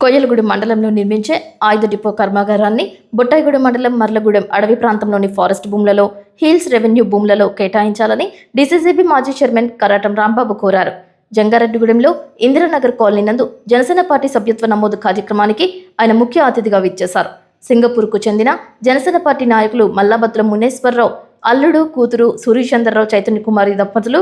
కొయ్యలగూడెం మండలంలో నిర్మించే ఆయుధ డిపో కర్మాగారాన్ని బుట్టాయిగూడెం మండలం మర్లగూడెం అడవి ప్రాంతంలోని ఫారెస్ట్ భూములలో హిల్స్ రెవెన్యూ భూములలో కేటాయించాలని డీసీసీబీ మాజీ చైర్మన్ కరాటం రాంబాబు కోరారు. జంగారెడ్డిగూడెంలో ఇందిరానగర్ కాలనీ నందు జనసేన పార్టీ సభ్యత్వ నమోదు కార్యక్రమానికి ఆయన ముఖ్య అతిథిగా విచ్చేశారు. సింగపూర్కు చెందిన జనసేన పార్టీ నాయకులు మల్లాబత్తుల మునేశ్వరరావు అల్లుడు కూతురు సూర్యచంద్రరావు చైతన్య కుమారి దంపతులు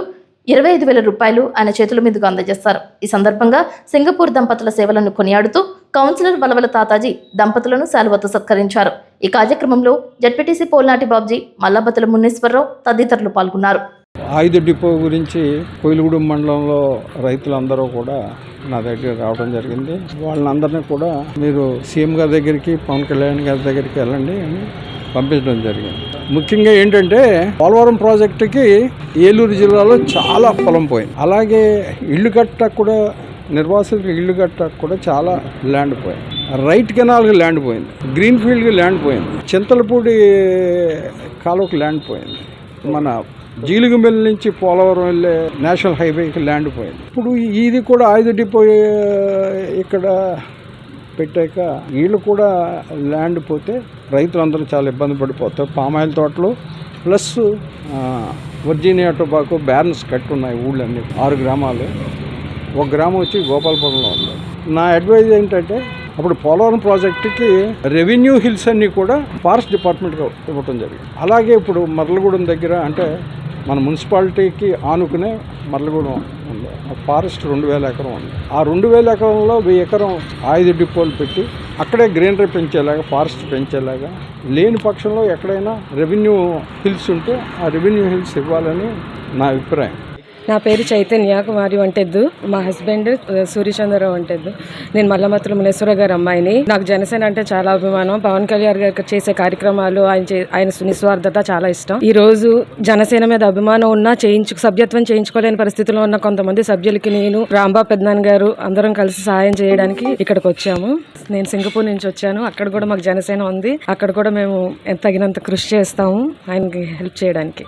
25,000 రూపాయలు ఆయన చేతుల మీదుగా అందజేస్తారు. ఈ సందర్భంగా సింగపూర్ దంపతుల సేవలను కొనియాడుతూ కౌన్సిలర్ వలవల తాతాజీ దంపతులను శాలువతో సత్కరించారు. ఈ కార్యక్రమంలో జడ్పీటీసీ పోల్నాటి బాబ్జీ, మల్లాబత్తుల మునేశ్వరరావు తదితరులు పాల్గొన్నారు. ఆయుధ డిపో గురించి కొయ్యలగూడెం మండలంలో రైతులందరూ కూడా నా దగ్గర రావడం జరిగింది. వాళ్ళందరినీ కూడా మీరు సీఎం గారి దగ్గరికి, పవన్ కళ్యాణ్ గారి దగ్గరికి వెళ్ళండి అని పంపించడం జరిగింది. ముఖ్యంగా ఏంటంటే పోలవరం ప్రాజెక్టుకి ఏలూరు జిల్లాలో చాలా పొలం పోయింది. అలాగే ఇల్లు కట్టకు కూడా నిర్వాసితులకు ఇల్లు కట్టకు కూడా చాలా ల్యాండ్ పోయింది. రైట్ కెనాల్కి ల్యాండ్ పోయింది, గ్రీన్ ఫీల్డ్కి ల్యాండ్ పోయింది, చింతలపూడి కాలువకి ల్యాండ్ పోయింది, మన జీలుగుమెల్లి నుంచి పోలవరం వెళ్ళే నేషనల్ హైవేకి ల్యాండ్ పోయింది. ఇప్పుడు ఇది కూడా ఆయుధ డిపో ఇక్కడ పెట్టాక వీళ్ళు కూడా ల్యాండ్ పోతే రైతులందరూ చాలా ఇబ్బంది పడిపోతారు. పామాయిల్ తోటలు ప్లస్ వర్జీనియా టొబాకో బ్యారన్స్ కట్టి ఉన్నాయి ఊళ్ళన్నీ 6 గ్రామాలు. ఒక గ్రామం వచ్చి గోపాలపురంలో ఉంది. నా అడ్వైజ్ ఏంటంటే అప్పుడు పోలవరం ప్రాజెక్టుకి రెవెన్యూ హిల్స్ అన్నీ కూడా ఫారెస్ట్ డిపార్ట్మెంట్గా ఇవ్వటం జరిగింది. అలాగే ఇప్పుడు మర్లగూడెం దగ్గర అంటే మన మున్సిపాలిటీకి ఆనుకునే మర్లగూడెం ఉంది. ఫారెస్ట్ 2,000 ఎకరం ఉంది. ఆ 2,000 ఎకరంలో 1,000 ఎకరం ఆయుధ డిపోలు పెట్టి అక్కడే గ్రీనరీ పెంచేలాగా, ఫారెస్ట్ పెంచేలాగా, లేని పక్షంలో ఎక్కడైనా రెవెన్యూ హిల్స్ ఉంటే ఆ రెవెన్యూ హిల్స్ ఇవ్వాలని నా అభిప్రాయం. నా పేరు చైతన్య కుమారి వంటెద్దు. మా హస్బెండ్ సూర్యచంద్రరావు వంటెద్దు. నేను మల్లమత్తుల మునేశ్వర గారి అమ్మాయిని. నాకు జనసేన అంటే చాలా అభిమానం. పవన్ కళ్యాణ్ గారు చేసే కార్యక్రమాలు, ఆయన నిస్వార్థత చాలా ఇష్టం. ఈ రోజు జనసేన మీద అభిమానం ఉన్నా సభ్యత్వం చేయించుకోలేని పరిస్థితిలో ఉన్న కొంతమంది సభ్యులకి నేను, రాంబాబు పెద్దనాన్న గారు అందరం కలిసి సహాయం చేయడానికి ఇక్కడికి వచ్చాము. నేను సింగపూర్ నుంచి వచ్చాను. అక్కడ కూడా మాకు జనసేన ఉంది. అక్కడ కూడా మేము తగినంత కృషి చేస్తాము ఆయనకి హెల్ప్ చేయడానికి.